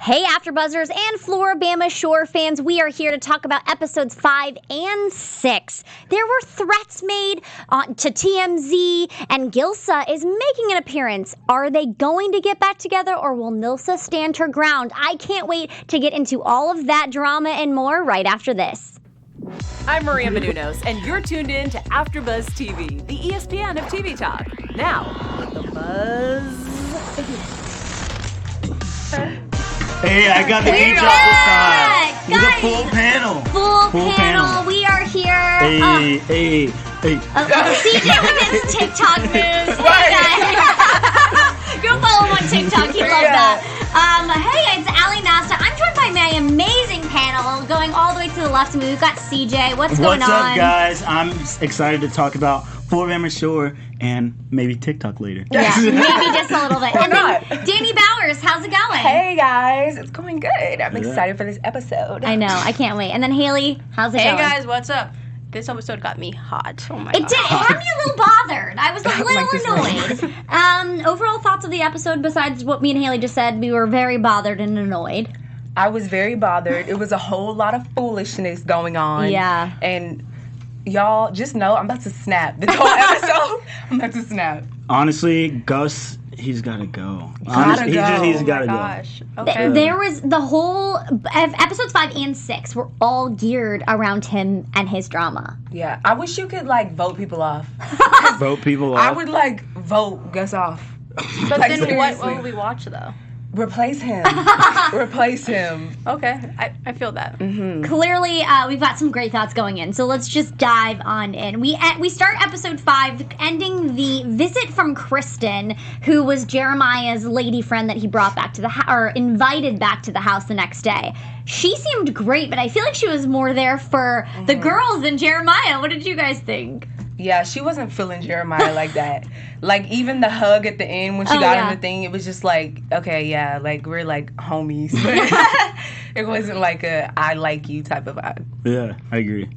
Hey, AfterBuzzers and Floribama Shore fans, we are here to talk about episodes 5 and 6. There were threats made to TMZ, and Gilsa is making an appearance. Are they going to get back together, or will Nilsa stand her ground? I can't wait to get into all of that drama and more right after this. I'm Maria Menounos, and you're tuned in to AfterBuzz TV, the ESPN of TV talk. Now, let the buzz begin. Hey, I got the We're drop this back! time. With a Guys, full panel. Full panel. We are here. Hey. CJ with his TikTok moves. Hey, guys. Go follow him on TikTok. He loved that. Hey, it's Ally Nasta. I'm joined by my amazing panel going all the way to the left of me. We've got CJ. What's going on? What's up, guys? I'm excited to talk about Floribama Shore and maybe TikTok later. Yeah, maybe just a little bit. And not? then Dani Bowers, how's it going? Hey guys, it's going good. I'm excited for this episode. I know, I can't wait. And then Haley, how's it going? Hey guys, what's up? This episode got me hot. Oh my god. It did. It had me a little bothered. I was a little annoyed. Overall thoughts of the episode, besides what me and Haley just said, we were very bothered and annoyed. I was very bothered. It was a whole lot of foolishness going on. Yeah. And y'all just know I'm about to snap. This whole episode, I'm about to snap. Honestly, Gus, he's got to go. He's got to go. Gosh. Okay. There was the whole episodes 5 and 6 were all geared around him and his drama. Yeah. I wish you could vote people off. Vote people off. I would vote Gus off. But then seriously. what will we watch though? Replace him. Replace him. Okay, I feel that. Mm-hmm. Clearly, we've got some great thoughts going in, so let's just dive on in. We start episode 5, ending the visit from Kristen, who was Jeremiah's lady friend that he brought back to the or invited back to the house the next day. She seemed great, but I feel like she was more there for the girls than Jeremiah. What did you guys think? Yeah, she wasn't feeling Jeremiah like that. Even the hug at the end when she got him the thing, it was just okay, yeah, we're homies. It wasn't a I like you type of vibe. Yeah, I agree.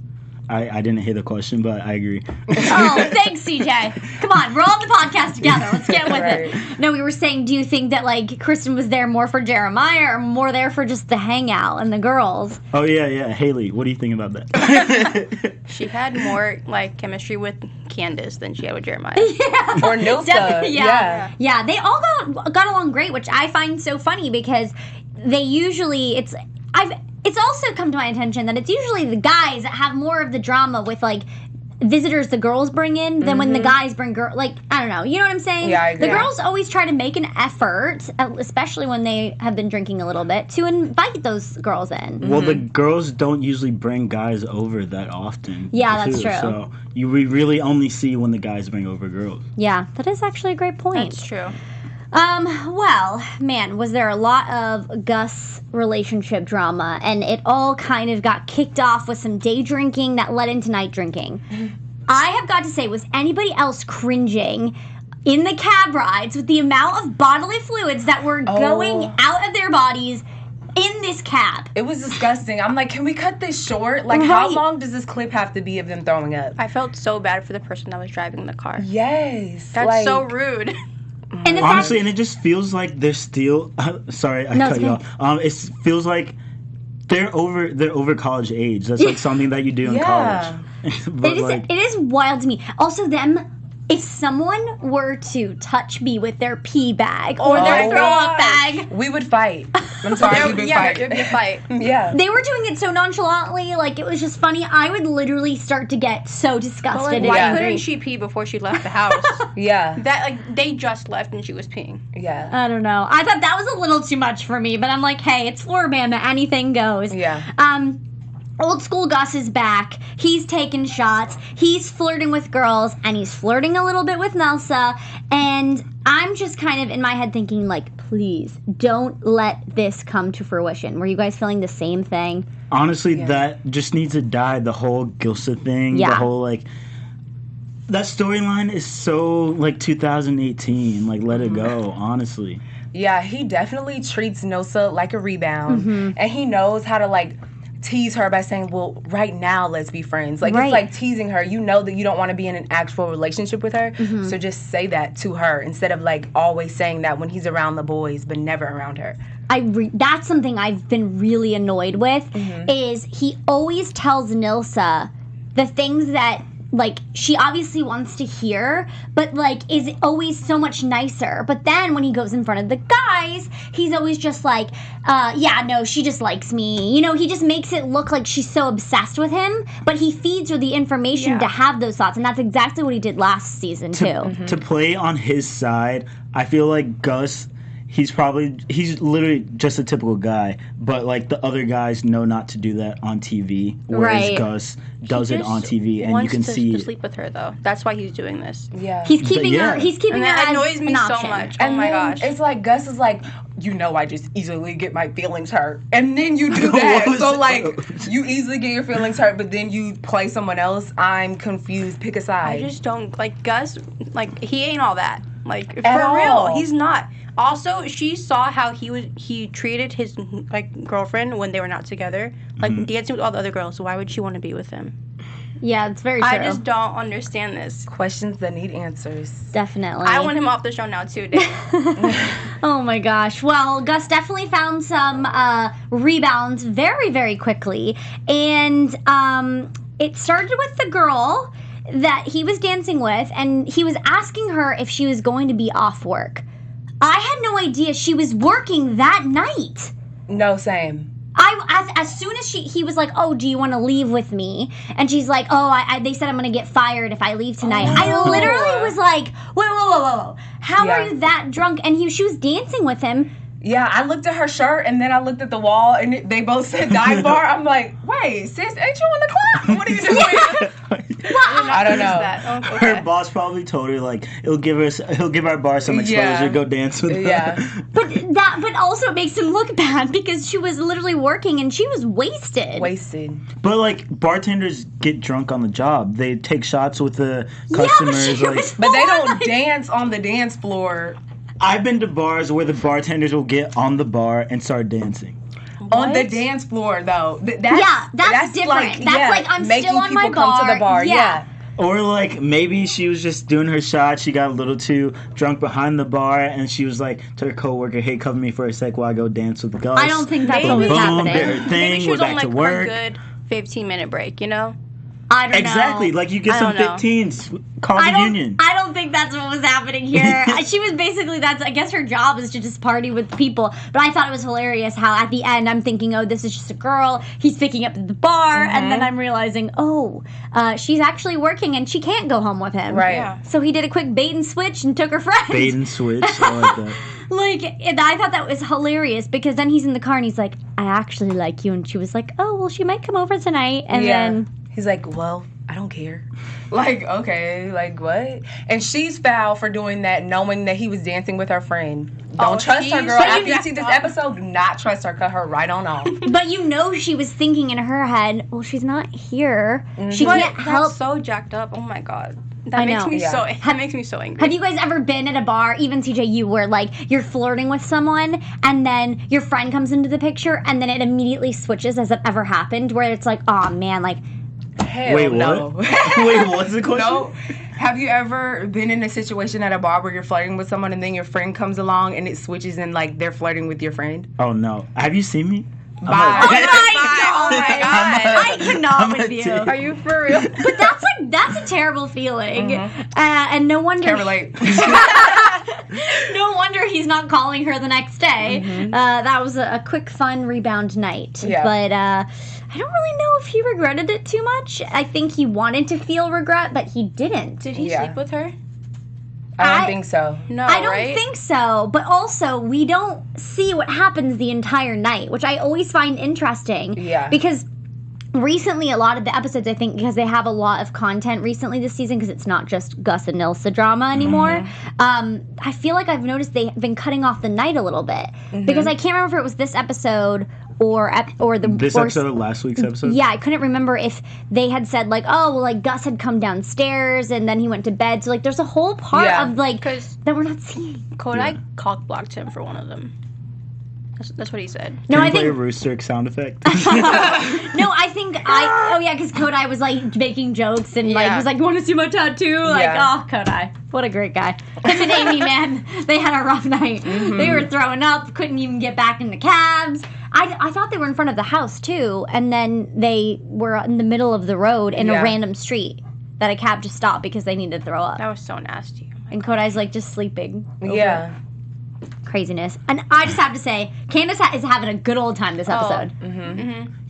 I didn't hear the question, but I agree. Oh, thanks, CJ. Come on, we're all on the podcast together. Let's get with it. No, we were saying, do you think that Kristen was there more for Jeremiah or more there for just the hangout and the girls? Oh yeah. Haley, what do you think about that? She had more chemistry with Candace than she had with Jeremiah. Yeah. Or Nilsa. Yeah, they all got along great, which I find so funny because they usually it's also come to my attention that it's usually the guys that have more of the drama with visitors the girls bring in than when the guys bring I don't know. You know what I'm saying? Yeah, I agree. The girls always try to make an effort, especially when they have been drinking a little bit, to invite those girls in. Well, the girls don't usually bring guys over that often. Yeah, that's true. So we really only see when the guys bring over girls. Yeah, that is actually a great point. That's true. Well, man, was there a lot of Gus relationship drama, and it all kind of got kicked off with some day drinking that led into night drinking. I have got to say, was anybody else cringing in the cab rides with the amount of bodily fluids that were going out of their bodies in this cab? It was disgusting. I'm can we cut this short? How long does this clip have to be of them throwing up? I felt so bad for the person that was driving the car. Yes. That's so rude. And honestly, and it just feels like they're still. Sorry, I cut you off. It feels like they're over college age. That's something that you do in college. But it is wild to me. Also, if someone were to touch me with their pee bag or their throw-up bag, we would fight. I'm sorry, we would fight. It would be a fight. Yeah. They were doing it so nonchalantly, it was just funny. I would literally start to get so disgusted. Why couldn't she pee before she left the house? Yeah. They just left and she was peeing. Yeah. I don't know. I thought that was a little too much for me, but I'm hey, it's Floribama. Anything goes. Yeah. Old school Gus is back. He's taking shots. He's flirting with girls, and he's flirting a little bit with Nilsa. And I'm just kind of in my head thinking, please don't let this come to fruition. Were you guys feeling the same thing? Honestly, that just needs to die. The whole Gilsa thing. Yeah. The whole that storyline is so 2018. Let it go. Honestly. Yeah, he definitely treats Nilsa like a rebound, and he knows how to tease her by saying, well, right now, let's be friends. Like, Right. it's like teasing her. You know that you don't want to be in an actual relationship with her. Mm-hmm. So just say that to her instead of, like, always saying that when he's around the boys, but never around her. That's something I've been really annoyed with, is he always tells Nilsa the things that, like, she obviously wants to hear, but, like, is always so much nicer. But then when he goes in front of the guys, he's always just like, yeah, no, she just likes me. You know, he just makes it look like she's so obsessed with him, but he feeds her the information to have those thoughts, and that's exactly what he did last season, too. To play on his side, I feel like Gus, he's literally just a typical guy, but like the other guys know not to do that on TV, whereas Right. Gus does it on TV, and you wants can to see. sleep with her though. That's why he's doing this. Yeah. He's keeping her. He's keeping And her that as annoys me an so option. much. Oh And my then gosh. it's like Gus is like, you know, I just easily get my feelings hurt, and then you do that. What So was like, that? you easily get your feelings hurt, but then you play someone else. I'm confused. Pick a I side. just don't like Gus. Like he ain't all that. Like At for all. real, he's not. Also, she saw how he treated his like girlfriend when they were not together, like dancing with all the other girls. So why would she want to be with him? Yeah, it's very true. I just don't understand this. Questions that need answers. Definitely. I want him off the show now too, Dave. Oh my gosh. Well, Gus definitely found some rebounds very, very quickly. And it started with the girl that he was dancing with, and he was asking her if she was going to be off work. I had no idea she was working that night. No, same. As soon as he was like, oh, do you want to leave with me? And she's like, oh, they said I'm going to get fired if I leave tonight. Oh. I literally was like, whoa. How Yeah. are you that drunk? And she was dancing with him. Yeah, I looked at her shirt and then I looked at the wall and they both said dive bar. I'm like, wait, sis, ain't you in the club? What are you doing? I don't know. That. Oh, okay. Her boss probably told her like he'll give our bar some exposure. Yeah. Go dance with her. Yeah. But also it makes him look bad because she was literally working and she was wasted. Wasted. But like bartenders get drunk on the job. They take shots with the customers. she was But they don't like- dance on the dance floor. I've been to bars where the bartenders will get on the bar and start dancing. On the dance floor, though. That's different. That's like, I'm making still on people my come to the bar. Yeah. Or like maybe she was just doing her shot. She got a little too drunk behind the bar, and she was like to her coworker, "Hey, cover me for a sec while I go dance with Gus." I don't think that's what Maybe. was Boom, happening. did her Maybe thing. she We're was on back like to work. her good 15-minute break, you know? I don't know. Exactly. Like you get I some don't know. 15s. Call the union. I don't think that's what was happening here. She was basically, I guess her job is to just party with people. But I thought it was hilarious how at the end I'm thinking, oh, this is just a girl. He's picking up at the bar. And then I'm realizing, she's actually working and she can't go home with him. Right. Yeah. So he did a quick bait and switch and took her friend. Bait and switch. I like that. Like, and I thought that was hilarious because then he's in the car and he's like, I actually like you. And she was like, oh, well, she might come over tonight. And then... He's like, well, I don't care. Like, okay, like what? And she's foul for doing that, knowing that he was dancing with her friend. Don't trust her, girl. But After you see this episode, do not trust her. Cut her right on off. But you know she was thinking in her head, well, she's not here. She But can't that's help. so jacked up. Oh my god. I That makes know. me Yeah. that makes me so angry. Have you guys ever been at a bar, even CJ, where like you're flirting with someone and then your friend comes into the picture and then it immediately switches as it ever happened, where it's like, oh man, like, Hell Wait, no. what? Wait, what's the question? No. Have you ever been in a situation at a bar where you're flirting with someone and then your friend comes along and it switches and like they're flirting with your friend? Oh no. Have you seen me? Bye. Oh my god. I cannot I'm with a you. dick. Are you for real? But that's a terrible feeling, and no wonder. Can't relate. No wonder he's not calling her the next day. That was a quick, fun rebound night. Yeah. But I don't really know if he regretted it too much. I think he wanted to feel regret, but he didn't. Did he Yeah. sleep with her? I don't think so. No, I don't right? think so. But also, we don't see what happens the entire night, which I always find interesting. Yeah. Because recently, a lot of the episodes, I think, because they have a lot of content recently this season, because it's not just Gus and Nilsa drama anymore, I feel like I've noticed they've been cutting off the night a little bit. Because I can't remember if it was this episode or This episode of last week's episode? Yeah, I couldn't remember if they had said like, oh, well, like Gus had come downstairs and then he went to bed. So like, there's a whole part Yeah. of like 'Cause that we're not seeing. Kodak cock blocked him for one of them. That's what he said. No, Can I you play think a rooster sound effect? no, I think because Kodai was like making jokes and like was like, "You want to see my tattoo?" Like, oh, Kodai, what a great guy. Him and Amy, man, they had a rough night. They were throwing up, couldn't even get back in the cabs. I thought they were in front of the house too, and then they were in the middle of the road in a random street that a cab just stopped because they needed to throw up. That was so nasty. And Kodai's like just sleeping. Yeah. Craziness. And I just have to say, Candace is having a good old time this episode.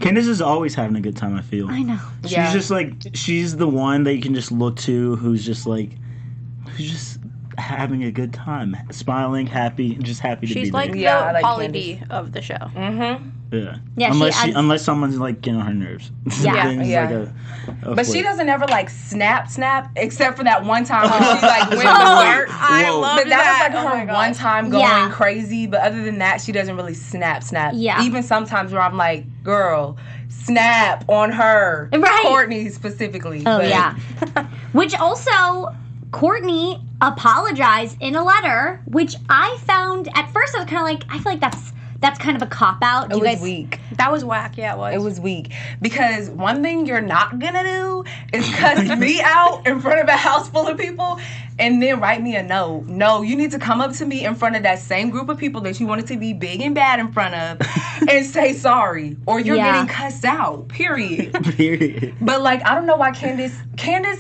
Candace is always having a good time, I feel. I know. She's just like, she's the one that you can just look to who's just having a good time. Smiling, happy, just happy to be there. She's like the like Polly Candace. D of the show. Yeah. Yeah, Unless someone's like getting on her nerves. Yeah. Then it's Yeah. like a But she flip. doesn't ever like snap, except for that one time when she like went to work. I Whoa. love But that was Oh like my her God. one time going Yeah. crazy. But other than that, she doesn't really snap. Yeah. Even sometimes where I'm like, girl, snap on her. Right. Courtney specifically. Oh, But- yeah. Which also, Courtney apologized in a letter, which I found, at first I was kind of like, I feel like that's kind of a cop-out. It was weak. That was whack. Yeah, it was. It was weak. Because one thing you're not gonna do is cuss me out in front of a house full of people and then write me a note. No, you need to come up to me in front of that same group of people that you wanted to be big and bad in front of and say sorry. Or you're getting cussed out. Period. Period. But like, I don't know why Candace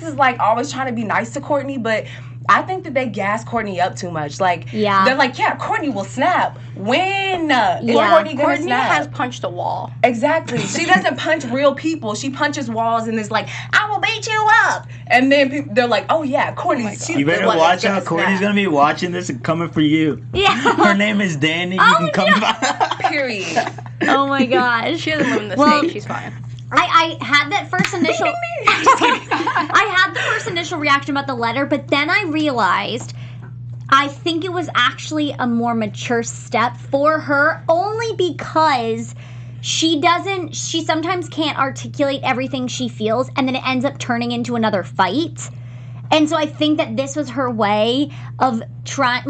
is like always trying to be nice to Courtney, but I think that they gas Courtney up too much. Like, they're like, yeah, Courtney will snap. When? Is Courtney gonna Courtney snap? has punched a wall. Exactly. She doesn't punch real people. She punches walls and is like, I will beat you up. And then they're like, oh yeah, Courtney's she's You better the one watch that's out. Courtney's snap. gonna be watching this and coming for you. Yeah. Her name is Dani. You can come by. Period. Oh my gosh. She doesn't live in the Well, state. She's fine. I had that first initial I had the first initial reaction about the letter, but then I realized I think it was actually a more mature step for her, only because she sometimes can't articulate everything she feels, and then it ends up turning into another fight. And so I think that this was her way of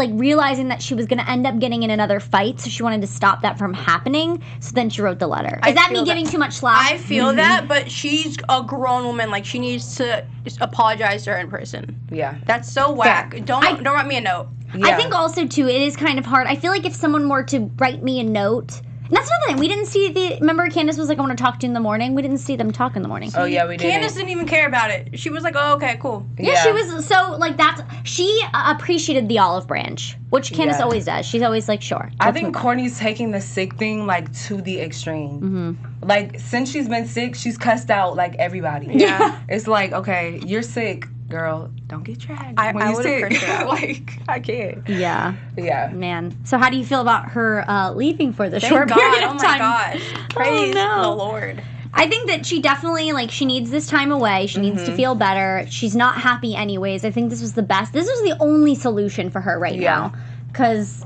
realizing that she was going to end up getting in another fight, so she wanted to stop that from happening. So then she wrote the letter. Is that me giving too much slack? I feel that, but she's a grown woman. Like, she needs to just apologize to her in person. Yeah. That's so whack. Don't write me a note. Yeah. I think also, too, it is kind of hard. I feel like if someone were to write me a note... And that's another thing. We didn't see remember Candace was like, I want to talk to you in the morning? We didn't see them talk in the morning. Oh yeah, we did. Candace didn't even care about it. She was like, oh, okay, cool. Yeah, she was so, like, she appreciated the olive branch, which Candace Yeah. always does. She's always like, sure. I think Courtney's taking the sick thing like to the extreme. Like, since she's been sick, she's cussed out like everybody. Yeah. It's like, okay, you're sick, girl. Don't get dragged. I when you're would've sick. cursed her out. Like, I can't. Yeah. Yeah. Man. So how do you feel about her leaving for the Thank short God. period of Oh my time? gosh. Praise no. the Lord. I think that she definitely, like, she needs this time away. She needs to feel better. She's not happy anyways. I think this was the best. This was the only solution for her right now. Because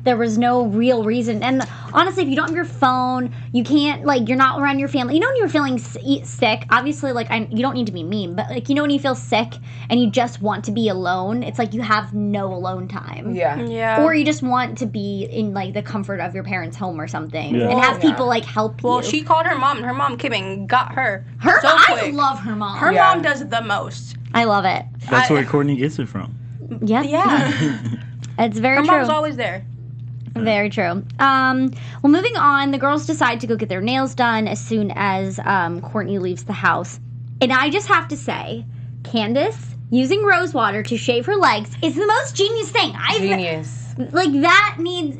there was no real reason. And honestly, if you don't have your phone, you can't, like, you're not around your family. You know when you're feeling sick, obviously, like, you don't need to be mean, but, like, you know when you feel sick and you just want to be alone, it's like you have no alone time. Yeah. Yeah. Or you just want to be in, like, the comfort of your parents' home or something. Yeah. And have Yeah. people, like, help you. Well, she called her mom, and her mom came and got her. So I quick. love her mom. Her Yeah. mom does the most. I love it. That's where Courtney gets it from. Yeah. Yeah. It's very Her true. mom's always there. Very true. Well, moving on, the girls decide to go get their nails done as soon as Courtney leaves the house. And I just have to say, Candace using rose water to shave her legs is the most genius thing. Genius. Like,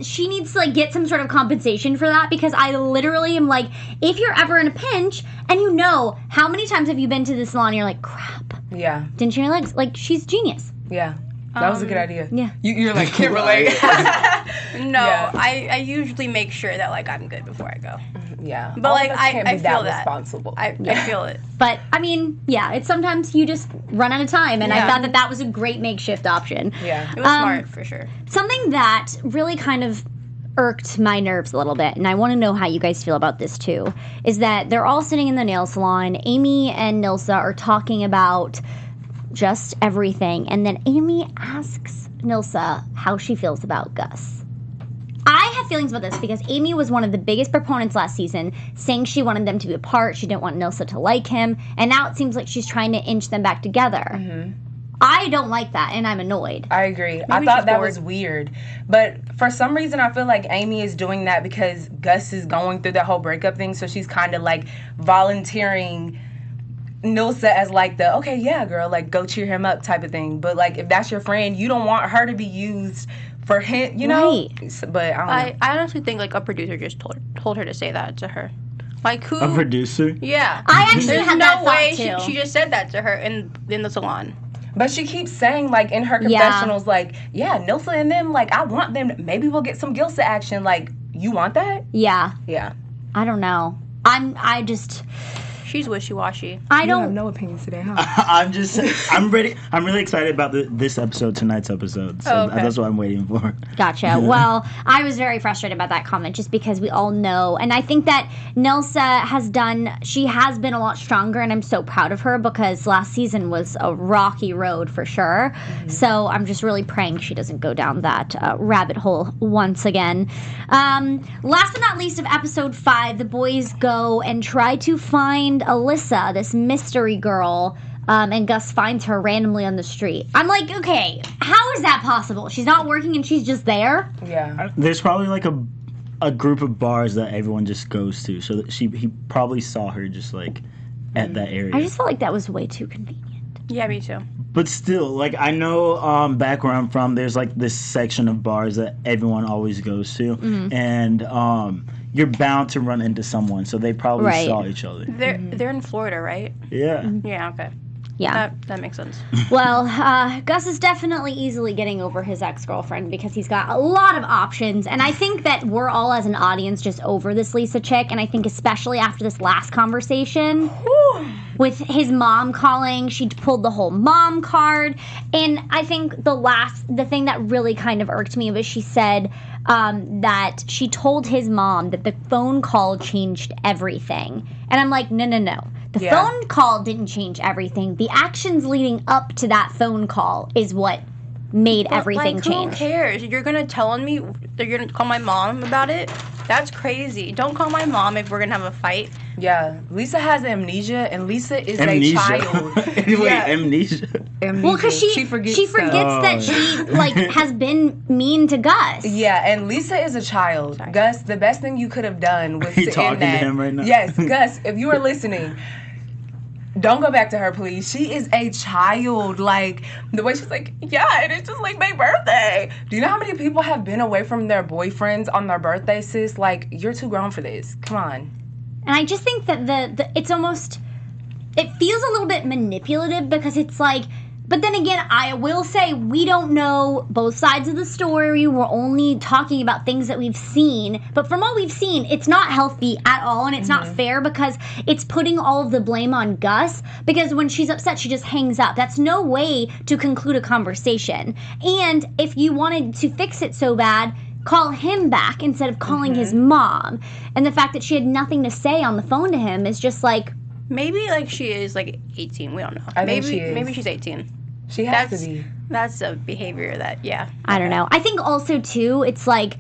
she needs to, like, get some sort of compensation for that, because I literally am like, if you're ever in a pinch, and you know, how many times have you been to the salon and you're like, crap, Yeah. didn't shave your legs? Like, she's genius. Yeah. That was a good idea. Yeah. You're like, can't relate. No, Yeah. I usually make sure that, like, I'm good before I go. Yeah. But, All like, of us can't I be feel that that. responsible. I feel it. But, I mean, yeah, it's sometimes you just run out of time, and I Yeah. thought that was a great makeshift option. Yeah. It was smart, for sure. Something that really kind of irked my nerves a little bit, and I want to know how you guys feel about this too, is that they're all sitting in the nail salon. Amy and Nilsa are talking about just everything, and then Amy asks Nilsa how she feels about Gus. I have have feelings about this because Amy was one of the biggest proponents last season, saying she wanted them to be apart, she didn't want Nilsa to like him, and now it seems like she's trying to inch them back together. Mm-hmm. I don't like that, and I'm annoyed. I agree. I thought that was weird. But for some reason, I feel like Amy is doing that because Gus is going through that whole breakup thing, so she's kind of, like, volunteering Nilsa as, like, the, okay, yeah, girl, like, go cheer him up type of thing. But, like, if that's your friend, you don't want her to be used for him, you know? Right. But I don't know. I honestly think, like, a producer just told her to say that to her. Like, who? A producer? Yeah. I actually had that no way thought, too. she just said that to her in the salon. But she keeps saying, like, in her confessionals, like, yeah, Nilsa and them, like, I want them. Maybe we'll get some Gilsa action. Like, you want that? Yeah. Yeah. I don't know. She's wishy-washy. I You don't have no opinions today, huh? I'm ready. I'm really excited about this episode, tonight's episode. So okay. that's what I'm waiting for. Gotcha. Well, I was very frustrated about that comment just because we all know. And I think that Nilsa has been a lot stronger, and I'm so proud of her because last season was a rocky road for sure. Mm-hmm. So I'm just really praying she doesn't go down that rabbit hole once again. Last but not least of episode 5, the boys go and try to find Alyssa, this mystery girl, and Gus finds her randomly on the street. I'm like, okay, how is that possible? She's not working and she's just there? Yeah. There's probably like a group of bars that everyone just goes to, so that he probably saw her just like at that area. I just felt like that was way too convenient. Yeah, me too. But still, like, I know back where I'm from, there's like this section of bars that everyone always goes to, and you're bound to run into someone, so they probably saw each other. They're in Florida, right? Yeah. Yeah, okay. Yeah. That makes sense. Well, Gus is definitely easily getting over his ex-girlfriend because he's got a lot of options. And I think that we're all, as an audience, just over this Lisa chick. And I think especially after this last conversation with his mom calling, she pulled the whole mom card. And I think the thing that really kind of irked me was she said that she told his mom that the phone call changed everything. And I'm like, no. The phone call didn't change everything. The actions leading up to that phone call is what made everything change. Who cares? You're going to tell me, you're going to call my mom about it? That's crazy. Don't call my mom if we're going to have a fight. Yeah. Lisa has amnesia, and Lisa is a child. Anyway, amnesia. Well, because she forgets that she has been mean to Gus. Yeah, and Lisa is a child. Sorry. Gus, the best thing you could have done was to talking to him right now. Yes, Gus, if you are listening, don't go back to her, please. She is a child. Like, the way she's like, yeah, and it's just like my birthday. Do you know how many people have been away from their boyfriends on their birthday, sis? Like, you're too grown for this. Come on. And I just think that it's almost, it feels a little bit manipulative because it's like, but then again, I will say we don't know both sides of the story. We're only talking about things that we've seen. But from what we've seen, it's not healthy at all. And it's not fair because it's putting all of the blame on Gus. Because when she's upset, she just hangs up. That's no way to conclude a conversation. And if you wanted to fix it so bad, call him back instead of calling his mom. And the fact that she had nothing to say on the phone to him is just like... Maybe, she is, 18. We don't know. I think she is. Maybe she's 18. She has to be. That's a behavior that, I don't know. I think also, too, it's like,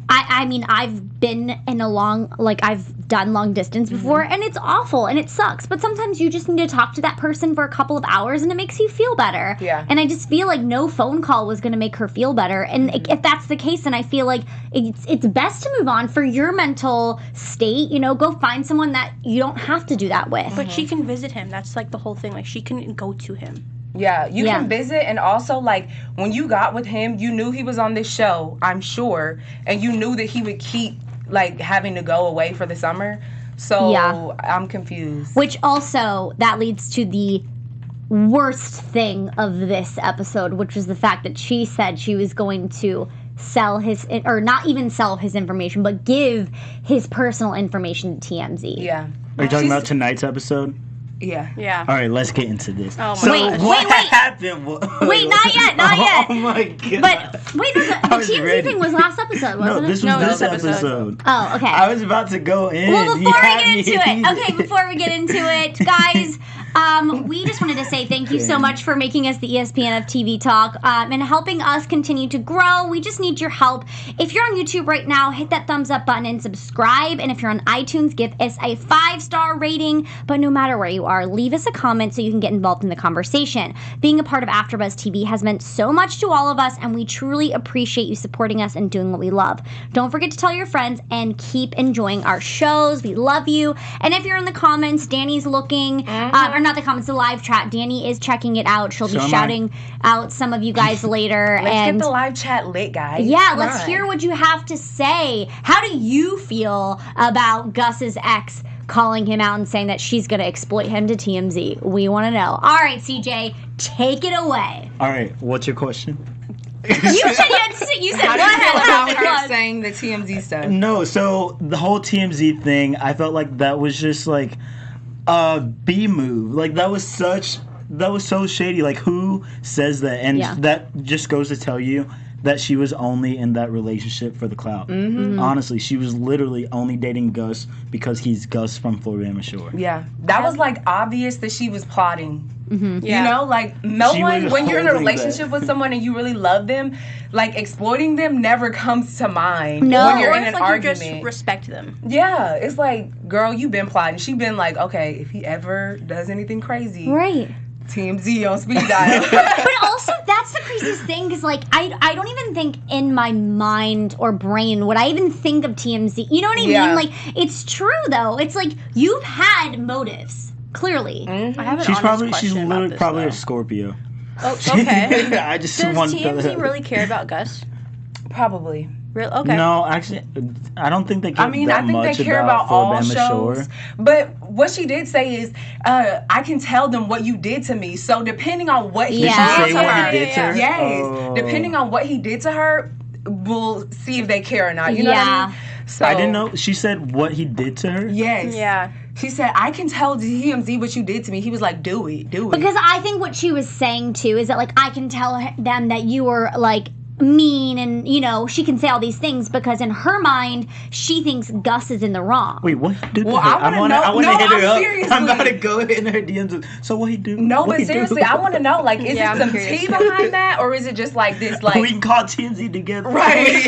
I mean, I've been in I've done long distance before, and it's awful, and it sucks. But sometimes you just need to talk to that person for a couple of hours, and it makes you feel better. Yeah. And I just feel like no phone call was going to make her feel better. And if that's the case, then I feel like it's best to move on for your mental state. You know, go find someone that you don't have to do that with. But she can visit him. That's, the whole thing. She can go to him. Yeah, you can visit, and also, when you got with him, you knew he was on this show, I'm sure, and you knew that he would keep, having to go away for the summer. So, I'm confused. Which also, that leads to the worst thing of this episode, which was the fact that she said she was going to sell his, or not even sell his information, but give his personal information to TMZ. Yeah. Are you talking about tonight's episode? Yeah. All right, let's get into this. Oh my so wait, what wait. happened? Wait, not yet. Oh my god. But wait, the TMZ thing was last episode, wasn't no, it? this was this episode. Oh, okay. I was about to go in. Well, before we get into it, guys, We just wanted to say thank you so much for making us the ESPN of TV Talk and helping us continue to grow. We just need your help. If you're on YouTube right now, hit that thumbs up button and subscribe. And if you're on iTunes, give us a 5-star rating. But no matter where you are, leave us a comment so you can get involved in the conversation. Being a part of AfterBuzz TV has meant so much to all of us, and we truly appreciate you supporting us and doing what we love. Don't forget to tell your friends and keep enjoying our shows. We love you. And if you're in the comments, Danny's looking, or not the comments, the live chat. Danny is checking it out. She'll be shouting out some of you guys later. Let's and get the live chat lit, guys. Yeah, let's hear what you have to say. How do you feel about Gus's ex calling him out and saying that she's going to exploit him to TMZ? We want to know. All right, CJ, take it away. All right, what's your question? You said you said How go do you feel about ahead. her saying the TMZ stuff? No, so the whole TMZ thing, I felt like that was just like a B move. Like that was so shady. Like who says that? And that just goes to tell you that she was only in that relationship for the clout. Honestly, she was literally only dating Gus because he's Gus from Floribama Shore. Yeah, that was like obvious that she was plotting. Yeah. You know, like when you're in a relationship with someone and you really love them, like exploiting them never comes to mind when you're in an argument. You just respect them. Yeah, it's like, girl, you've been plotting. She been like, okay, if he ever does anything crazy, Right. TMZ on speed dial. But also, that's the craziest thing, because like I don't even think in my mind or brain would I even think of TMZ. You know what I mean? Like, it's true though. It's like you've had motives, clearly. I have an She's honest literally probably though. a Scorpio. Oh, okay. I just Does want TMZ really care about Gus? Probably. Real? Okay. No, actually, I don't think they care I think much they care about all Floribama shows. Shore. But what she did say is, I can tell them what you did to me. So depending on what he Did she Yeah. say did to what her, he did to her? yes, Oh. depending on what he did to her, we'll see if they care or not. You know what I mean? So I didn't know. She said what he did to her? Yes. Yeah. She said, I can tell TMZ what you did to me. He was like, do it. Because I think what she was saying too is that like I can tell them that you were like mean, and you know she can say all these things because in her mind she thinks Gus is in the wrong. Wait, what he do to Well, her? I wanna know. I want to No, hit her I'm up. seriously. I'm about to go in her DMs. So what he do? No, What but he do? seriously, I want to know, like, is Yeah, it I'm some curious. tea behind that, or is it just like this, like, we can call TMZ together. right?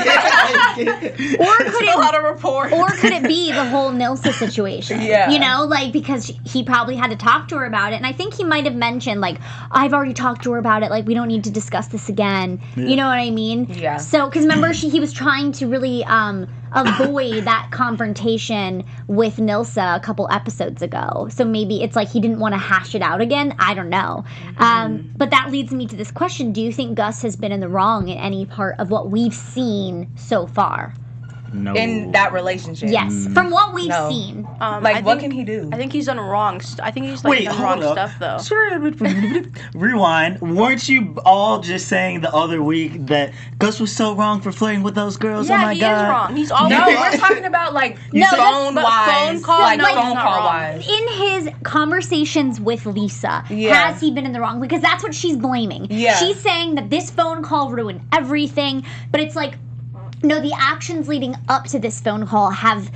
Or could Fill out it a report. or could it be the whole Nilsa situation? Yeah. You know, like because he probably had to talk to her about it, and I think he might have mentioned like I've already talked to her about it. Like we don't need to discuss this again. Yeah. You know what I mean? Yeah. So because remember he was trying to really avoid that confrontation with Nilsa a couple episodes ago. So maybe it's like he didn't want to hash it out again. I don't know. But that leads me to this question. Do you think Gus has been in the wrong in any part of what we've seen so far? No. In that relationship. Yes. From what we've No. seen. Like, what can he do? I think he's done wrong. I think he's like Wait, done hold wrong up. stuff though. Sure. Rewind. Weren't you all just saying the other week that Gus was so wrong for flirting with those girls? Yeah, oh my he God. is wrong. He's always No, wrong. we're talking about, like, No, phone but wise. phone call, like, no, he's phone not call wrong. wise. In his conversations with Lisa, Yeah. has he been in the wrong? Because that's what she's blaming. Yeah. She's saying that this phone call ruined everything, but it's like, no, the actions leading up to this phone call have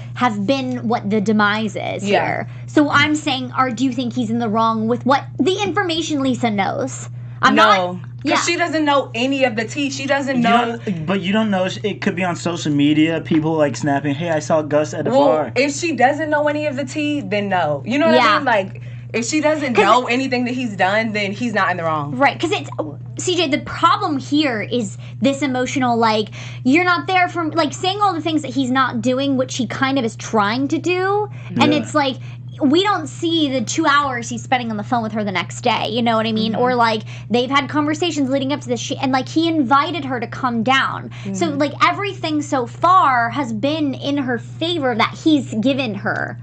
been what the demise is Yeah. here. So I'm saying, do you think he's in the wrong with what the information Lisa knows? I'm No. not. Yeah. Because she doesn't know any of the tea. She doesn't You know. but you don't know. It could be on social media. People like snapping, hey, I saw Gus at a Well, bar. if she doesn't know any of the tea, then no. You know what Yeah. I mean? Like, if she doesn't know anything that he's done, then he's not in the wrong. Right, because it's CJ. The problem here is this emotional, like you're not there for, like saying all the things that he's not doing, which he kind of is trying to do, and Yeah. it's like we don't see the 2 hours he's spending on the phone with her the next day. You know what I mean? Or like they've had conversations leading up to this, and like he invited her to come down. So like everything so far has been in her favor that he's given her.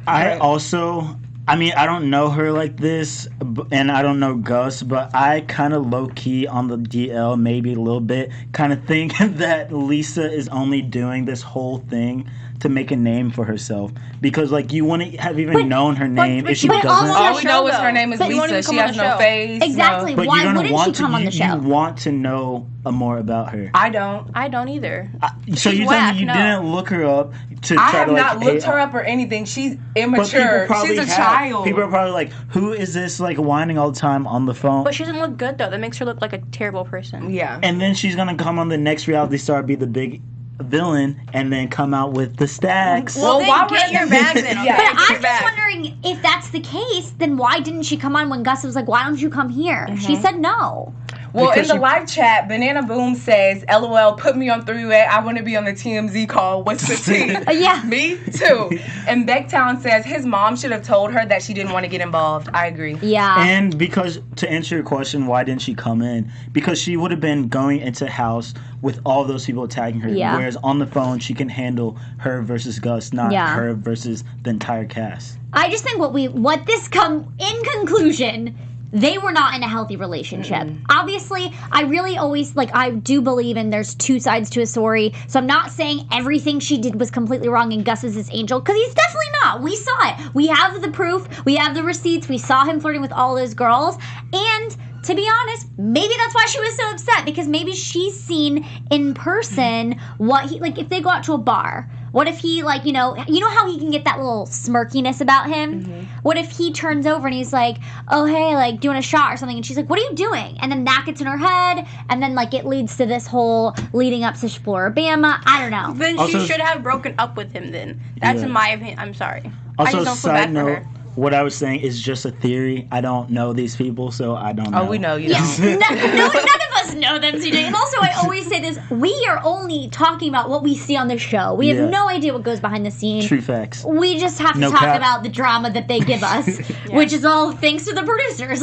I mean, I don't know her like this, and I don't know Gus, but I kind of low-key on the DL, maybe a little bit, kind of think that Lisa is only doing this whole thing to make a name for herself because like you wouldn't have even known her name if she doesn't. All we know is her name is But you won't Lisa. even She come on has the no show. face. Exactly. But Why you're gonna wouldn't want she come on the show? You want to know more about her. I don't. I don't either. So She's you're telling whack, me you no. didn't look her up to I try have to like not looked her up or anything. She's But immature. She's a child. People are probably like, who is this like whining all the time on the phone? But she doesn't look good though. That makes her look like a terrible person. Yeah. And then she's gonna come on the next reality star, be the big villain, and then come out with the stacks. Well, Well, then while get we're- your bags in. Okay? Yeah. But Get I'm your just bags. wondering if that's the case, then why didn't she come on when Gus was like, why don't you come here? She said no. Well, Because in the she- live chat, Banana Boom says, LOL, put me on three-way. I want to be on the TMZ call. What's the tea? Yeah. Me too. And Becktown says his mom should have told her that she didn't want to get involved. I agree. Yeah. And because, to answer your question, why didn't she come in? Because she would have been going into house with all those people attacking her. Yeah. Whereas on the phone, she can handle her versus Gus, not Yeah. her versus the entire cast. I just think in conclusion, they were not in a healthy relationship. Obviously, I really always, I do believe in there's two sides to a story. So I'm not saying everything she did was completely wrong and Gus is this angel, because he's definitely not. We saw it. We have the proof. We have the receipts. We saw him flirting with all those girls. And to be honest, maybe that's why she was so upset, because maybe she's seen in person what he, if they go out to a bar, what if he, you know how he can get that little smirkiness about him? What if he turns over and he's like, oh, hey, doing a shot or something, and she's like, what are you doing? And then that gets in her head, and then, it leads to this whole leading up to Floribama. I don't know. Then Also- she should have broken up with him then. That's Yeah. in my opinion. I'm sorry. I Also, just don't feel side bad for note, her. what I was saying is just a theory. I don't know these people, so I don't know. Oh, we know you don't. None of us know them, CJ. And also, I always say this: we are only talking about what we see on the show. We Yeah. have no idea what goes behind the scenes. True facts. We just have to No talk cap. about the drama that they give us, which is all thanks to the producers.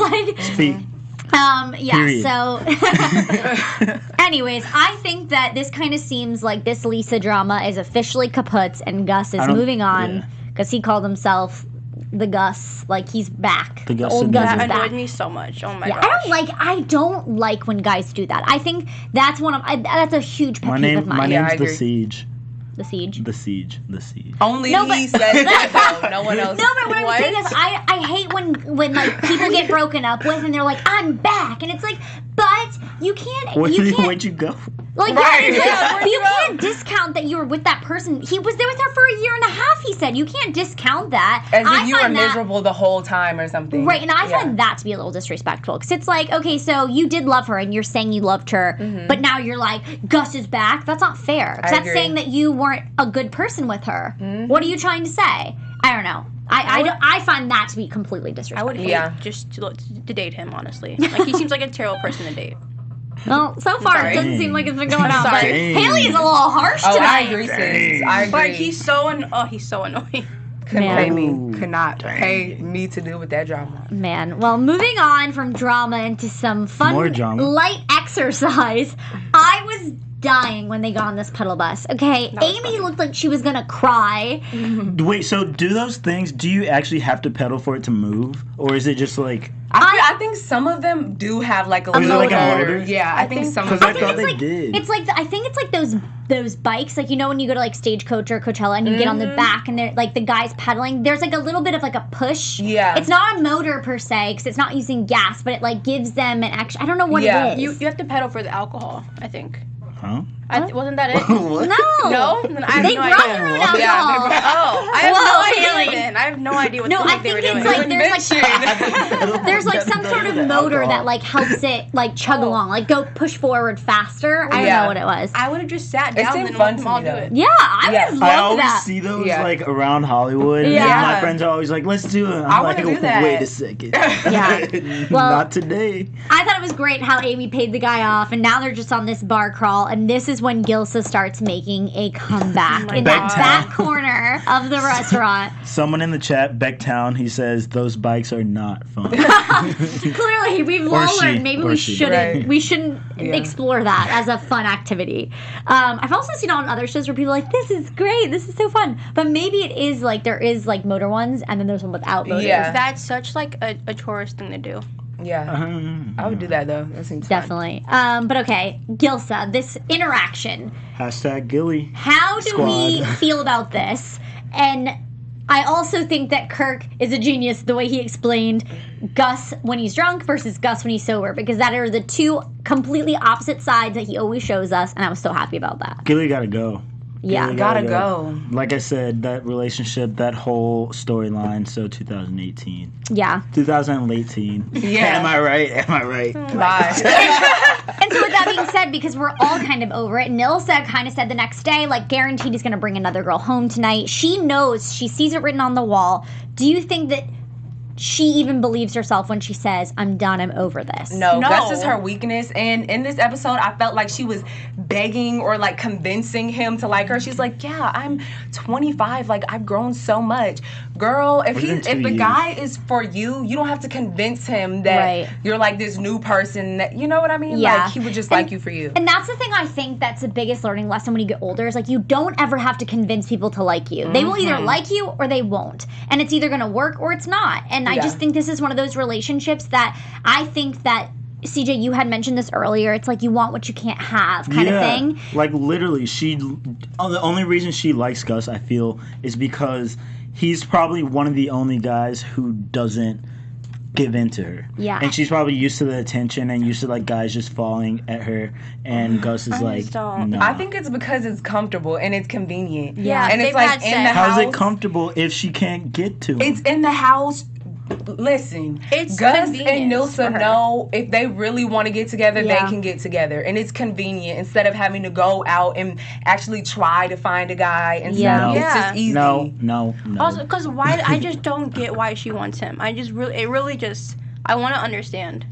Speak. Yeah. Period. So, anyways, I think that this kind of seems like this Lisa drama is officially kaput, and Gus is I don't- moving on yeah. because he called himself the Gus, he's back. The Gus old and Gus Jeremiah. is That back. annoyed me so much. Oh my Yeah, gosh. I don't like when guys do that. I think that's that's a huge pet peeve of mine. My Yeah, name's I The agree. Siege. The Siege. The Siege. The Siege. Only No, but- he says that, though. No one else. No, but what I'm saying is, I hate when people get broken up with and they're like, I'm back, and it's like, but you can't. Where'd can't. you go? Like, Right. you can't discount that you were with that person. He was there with her for a year and a half, he said. You can't discount that. As I if you were find that- miserable the whole time or something. Right, and I Yeah. find that to be a little disrespectful. Because it's like, okay, so you did love her and you're saying you loved her, but now you're like, Gus is back? That's not fair. 'Cause I that's agree. saying that you weren't a good person with her. What are you trying to say? I don't know. I find that to be completely I disrespectful. would hate Yeah. just to date him, honestly. He seems like a terrible person to date. Well, so far Sorry. it doesn't seem like it's been going on. But sorry. Haley is a little harsh Oh, tonight. I agree, sis. I agree. But he's so annoying. Couldn't Man. pay me. Ooh, Could not pay me to deal with that drama. Man, well, moving on from drama into some fun, More drama. light exercise. I was dying when they got on this pedal bus. Okay, was Amy funny. looked like she was gonna cry. Wait, so do those things, do you actually have to pedal for it to move? Or is it just like... I think some of them do have a Is it little like a motor. motor? Yeah, I think some of Because I them thought do. they like, did. It's like I think it's like those bikes, when you go to Stagecoach or Coachella and you get on the back and they're the guys pedaling. There's a little bit of a push. Yeah. It's not a motor per se because it's not using gas, but it gives them an extra. I don't know what Yeah. it is. You have to pedal for the alcohol, I think. Huh? Wasn't that it? What? no. No? Then I have They no brought idea. their own Yeah, they alcohol. Oh, I have Whoa, no idea Haley. then. I have no idea what No, the I heck they think were it's doing. there's some sort of motor that helps it chug along, go push forward faster. I don't Yeah. know what it was. I would have just sat It down seemed and fun let to them all me, do though. it. Yeah, I Yeah. would I love always that. see those Yeah. around Hollywood. And Yeah. my friends are always like, let's do it. I'm I like, wanna do that. wait a second. Yeah. Well- Not today. I thought it was great how Amy paid the guy off, and now they're just on this bar crawl, and this is when Gilsa starts making a comeback in that God. back corner of the restaurant. Someone in the chat, Becktown, he says, those bikes are not fun. Clearly, we've Or all she. learned maybe Or we she. shouldn't Right. we shouldn't Yeah. explore that as a fun activity. I've also seen on other shows where people are like, this is great, this is so fun, but maybe it is there is motor ones, and then there's one without motors. Yeah. That's such a tourist thing to do. Yeah. I would do that, though. That seems Definitely. But okay, Gilsa, this interaction. Hashtag Gilly. How do we Squad. feel about this? And I also think that Kirk is a genius the way he explained Gus when he's drunk versus Gus when he's sober, because that are the two completely opposite sides that he always shows us, and I was so happy about that. Gilly gotta go. Yeah. Gilly Gotta go. Like I said, that relationship, that whole storyline, so 2018. Yeah. 2018. Yeah. Am I right? Am I right? Bye. And so with that being said, because we're all kind of over it, Nilsa kind of said the next day, like, guaranteed he's going to bring another girl home tonight. She knows, she sees it written on the wall. Do you think that she even believes herself when she says, I'm done, I'm over this? No, Gus is her weakness. And in this episode, I felt like she was begging or like convincing him to like her. She's like, yeah, I'm 25. Like, I've grown so much. Girl, if the guy is for you, you don't have to convince him that you're like this new person. That, you know what I mean? Yeah. Like, he would just like you for you. And that's the thing I think that's the biggest learning lesson when you get older is like you don't ever have to convince people to like you. They will either like you or they won't. And it's either going to work or it's not. And I just think this is one of those relationships that I think that, CJ, you had mentioned this earlier. It's like you want what you can't have kind of thing. Like literally, the only reason she likes Gus, I feel, is because he's probably one of the only guys who doesn't give in to her. Yeah. And she's probably used to the attention and used to like guys just falling at her, and Gus is like, no. I think it's because it's comfortable and it's convenient. Yeah, and it's like in the house. How's it comfortable if she can't get to him? It's in the house. Listen, it's Gus and convenience Nilsa know if they really want to get together, they can get together. And it's convenient instead of having to go out and actually try to find a guy. And Yeah. it's just easy. No. Also, because why? I just don't get why she wants him. I want to understand.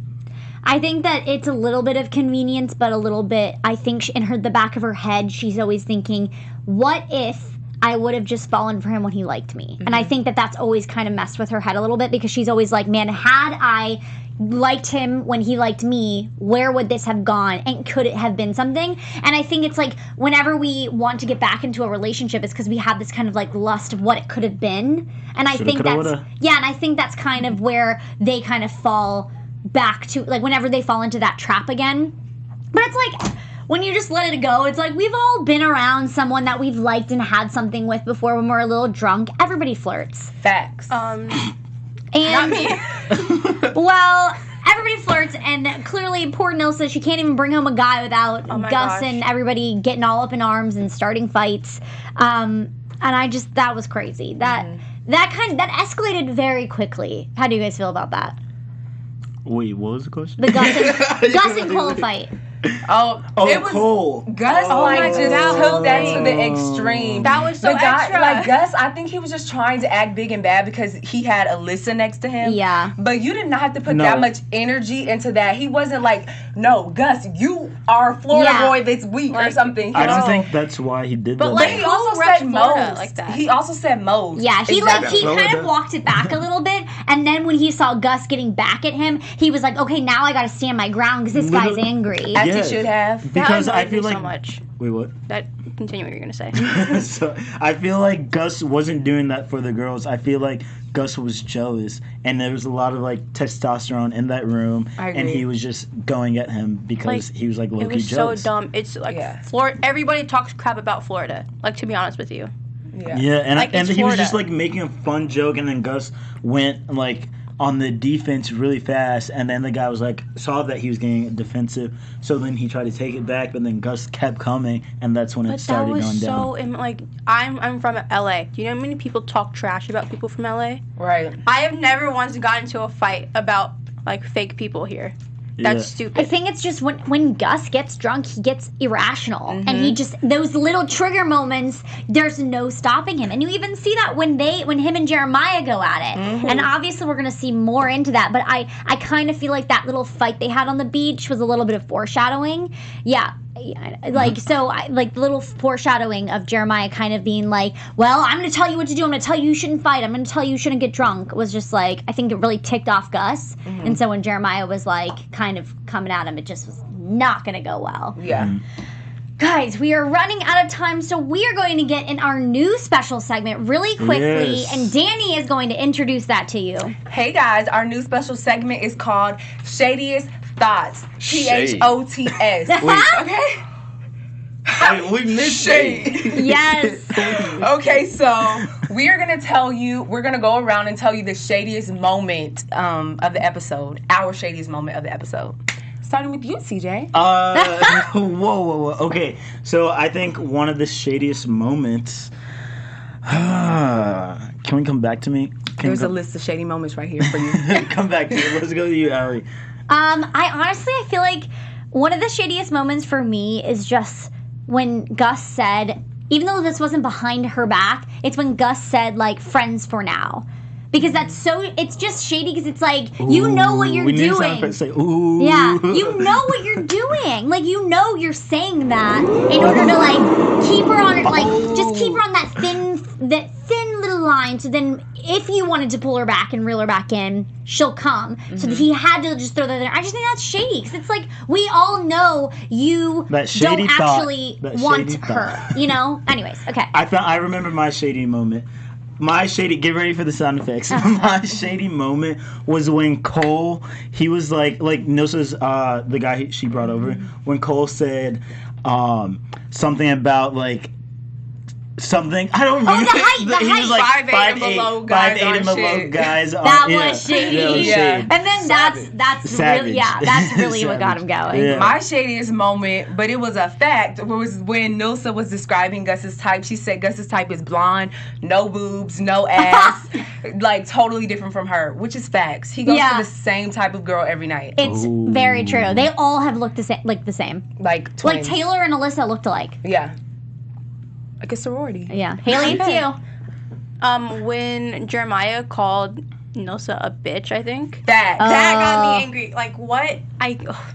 I think that it's a little bit of convenience, but a little bit, I think in the back of her head, she's always thinking, what if I would have just fallen for him when he liked me? And I think that that's always kind of messed with her head a little bit, because she's always like, man, had I liked him when he liked me, where would this have gone? And could it have been something? And I think it's like whenever we want to get back into a relationship, it's because we have this kind of like lust of what it could have been. And I think and I think that's kind of where they kind of fall back to, like whenever they fall into that trap again. But it's like, when you just let it go, it's like we've all been around someone that we've liked and had something with before when we're a little drunk. Everybody flirts. Facts. And Not me. well, everybody flirts, and clearly poor Nilsa, she can't even bring home a guy without Gus and everybody getting all up in arms and starting fights. And that was crazy. That escalated very quickly. How do you guys feel about that? Wait, what was the question? The Gus and Cole fight. It was Cole. Gus took that to the extreme. That was so extra. Like Gus, I think he was just trying to act big and bad because he had Alyssa next to him. Yeah. But you did not have to put that much energy into that. He wasn't like, no, Gus, you are a Florida boy that's weak or something. I don't think that's why he did that. But he also said most. Like that. He also said most. Yeah, he kind of walked it back a little bit, and then when he saw Gus getting back at him, he was like, okay, now I got to stand my ground because this guy's angry. As he should have. Because I feel like so much. Wait, what? Continue what you're gonna say. So I feel like Gus wasn't doing that for the girls. I feel like Gus was jealous, and there was a lot of like testosterone in that room, and he was just going at him because he was like low-key jealous. It was so dumb. It's like Florida. Everybody talks crap about Florida. Like, to be honest with you. Yeah, and like, and he Florida. was just like making a fun joke, and then Gus went like on the defense really fast, and then the guy was like saw that he was getting defensive, so then he tried to take it back, but then Gus kept coming, and that's when it started going down. Like, I'm from LA. Do you know how many people talk trash about people from LA? Right. I have never once gotten into a fight about like fake people here. That's stupid. I think it's just when Gus gets drunk, he gets irrational. And he just, those little trigger moments, there's no stopping him. And you even see that when him and Jeremiah go at it. And obviously we're going to see more into that. But I kind of feel like that little fight they had on the beach was a little bit of foreshadowing. Yeah. Like, so, like, the little foreshadowing of Jeremiah kind of being like, well, I'm going to tell you what to do. I'm going to tell you shouldn't fight. I'm going to tell you shouldn't get drunk. Was just like, I think it really ticked off Gus. And so when Jeremiah was like kind of coming at him, it just was not going to go well. Yeah. Guys, we are running out of time, so we are going to get in our new special segment really quickly, Yes. and Dani is going to introduce that to you. Hey guys, our new special segment is called Shadiest Thoughts. Shade. THOTS. Okay? Wait, we missed shade. Yes. Okay, so we're gonna go around and tell you the shadiest moment of the episode. Our shadiest moment of the episode. Starting with you, CJ. Whoa. Okay, so I think one of the shadiest moments. Can we come back to me? There's a list of shady moments right here for you. Come back to me. Let's go to you, Ally. I feel like one of the shadiest moments for me is just when Gus said, even though this wasn't behind her back, it's when Gus said, like, friends for now. Because it's just shady because it's like, you know what you're doing. Say, ooh. Yeah, you know what you're doing. Like, you know you're saying that in order to, like, keep her on, like, just keep her on that thin little line. So then if you wanted to pull her back and reel her back in, she'll come. Mm-hmm. So he had to just throw that in there. I just think that's shady. Because it's like, we all know you don't actually want her. You know? Anyways, okay. I remember my shady moment. Get ready for the sound effects. My shady moment was when Cole, he was like Nilsa's, the guy she brought over, when Cole said something about, like, something, I don't remember. Oh, the height. He was like 5'8" and below guys 5'8" and below shit. guys. That was shady. That was Yeah. shady. And then that's Savage. really, that's really what got him going. Yeah. My shadiest moment, but it was a fact, was when Nilsa was describing Gus's type. She said Gus's type is blonde, no boobs, no ass, like totally different from her, which is facts. He goes for the same type of girl every night. It's very true. They all have looked the same, like Like twins. Like Taylor and Alyssa looked alike. Yeah. Like a sorority. Yeah. Haley, it's you. When Jeremiah called Nilsa a bitch, I think. That got me angry. Like, what?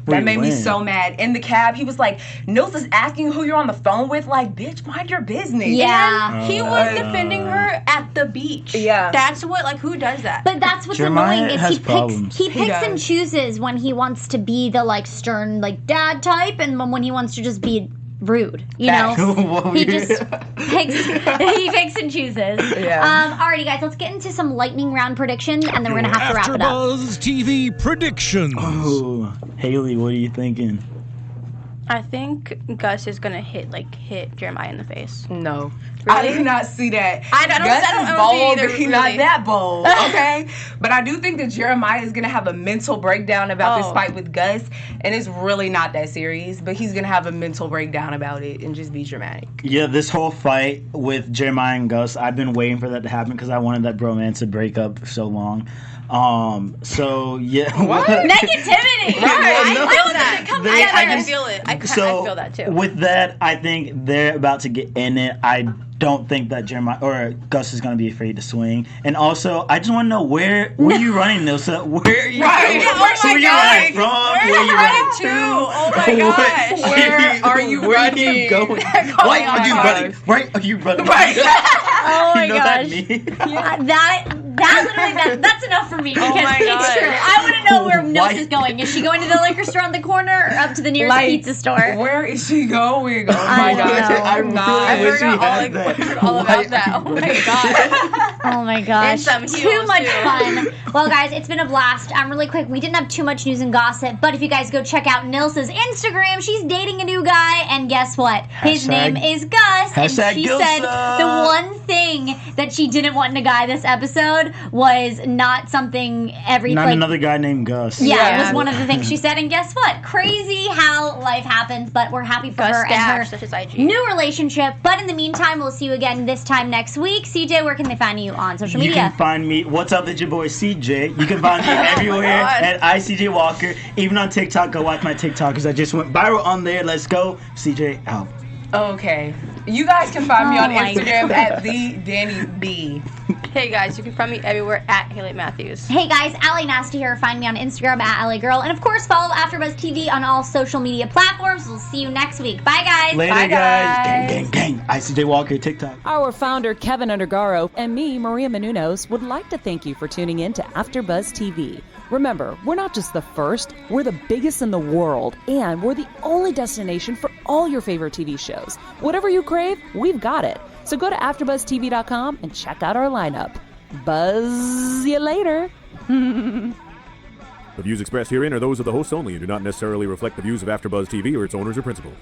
That made me so mad. In the cab, he was like, Nilsa's asking who you're on the phone with. Like, bitch, mind your business. Yeah. And he was defending her at the beach. Yeah. That's what, like, who does that? But that's what's Jeremiah annoying is has he problems. picks does. and chooses when he wants to be the, like, stern, like, dad type, and when he wants to just be rude, you know? He just picks and chooses. Yeah. Alrighty, guys, let's get into some lightning round predictions, and then we're gonna have to wrap it up. AfterBuzz TV predictions. Oh, Haley, what are you thinking? I think Gus is gonna hit Jeremiah in the face. No. Really? I did not see that. I don't Gus see is it bold, either, but he's really. not that bold, okay? But I do think that Jeremiah is going to have a mental breakdown about this fight with Gus, and it's really not that serious, but he's going to have a mental breakdown about it and just be dramatic. Yeah, this whole fight with Jeremiah and Gus, I've been waiting for that to happen because I wanted that bromance to break up for so long. So yeah. What? Negativity! Right. I feel that. I feel it. I feel that too. With that, I think they're about to get in it. I don't think that Jeremiah or Gus is going to be afraid to swing. And also, I just want to know where are you running, Nilsa? Where are you going? Oh Where you running from? Where are you running to? Oh my gosh. Where are you Where are running? you going? Why are you running? Why are you running? Oh my You know gosh. that meme? That's enough for me. Because my it's God. true. I want to know where Why- Nilsa's going. Is she going to the liquor store on the corner or up to the nearest pizza store? Where is she going? Oh I my don't gosh. know. I really wish we had that. all about that. Oh my god. Oh my gosh. And some Too heels, much too. fun. Well, guys, it's been a blast. Really quick, we didn't have too much news and gossip, but if you guys go check out Nilsa's Instagram, she's dating a new guy, and guess what? His Hashtag- name is Gus, and Hashtag she Gilsa. said the one thing that she didn't want in a guy this episode was not something Not another guy named Gus. Yeah, it was one of the things she said, and guess what? Crazy how life happens, but we're happy for Gus her and Dash, her that's his IG. new relationship. But in the meantime, we'll see you again this time next week. CJ, where can they find you on social You media? can find me. What's up? It's your boy CJ. You can find me everywhere God. at ICJ Walker. Even on TikTok, go watch my TikTokers. I just went viral on there. Let's go. CJ out. Okay. You guys can find me Oh on my Instagram at the Dani B. Hey guys, you can find me everywhere at Hailey Matthews. Hey guys, Ally Nasta here. Find me on Instagram at Ally Girl. And of course, follow AfterBuzz TV on all social media platforms. We'll see you next week. Bye, guys. Later, Bye, guys. guys. Gang, gang, gang. ICJ Walker, TikTok. Our founder, Kevin Undergaro, and me, Maria Menounos, would like to thank you for tuning in to AfterBuzz TV. Remember, we're not just the first, we're the biggest in the world, and we're the only destination for all your favorite TV shows. Whatever you crave, we've got it. So go to AfterBuzzTV.com and check out our lineup. Buzz you later. The views expressed herein are those of the hosts only and do not necessarily reflect the views of AfterBuzz TV or its owners or principals.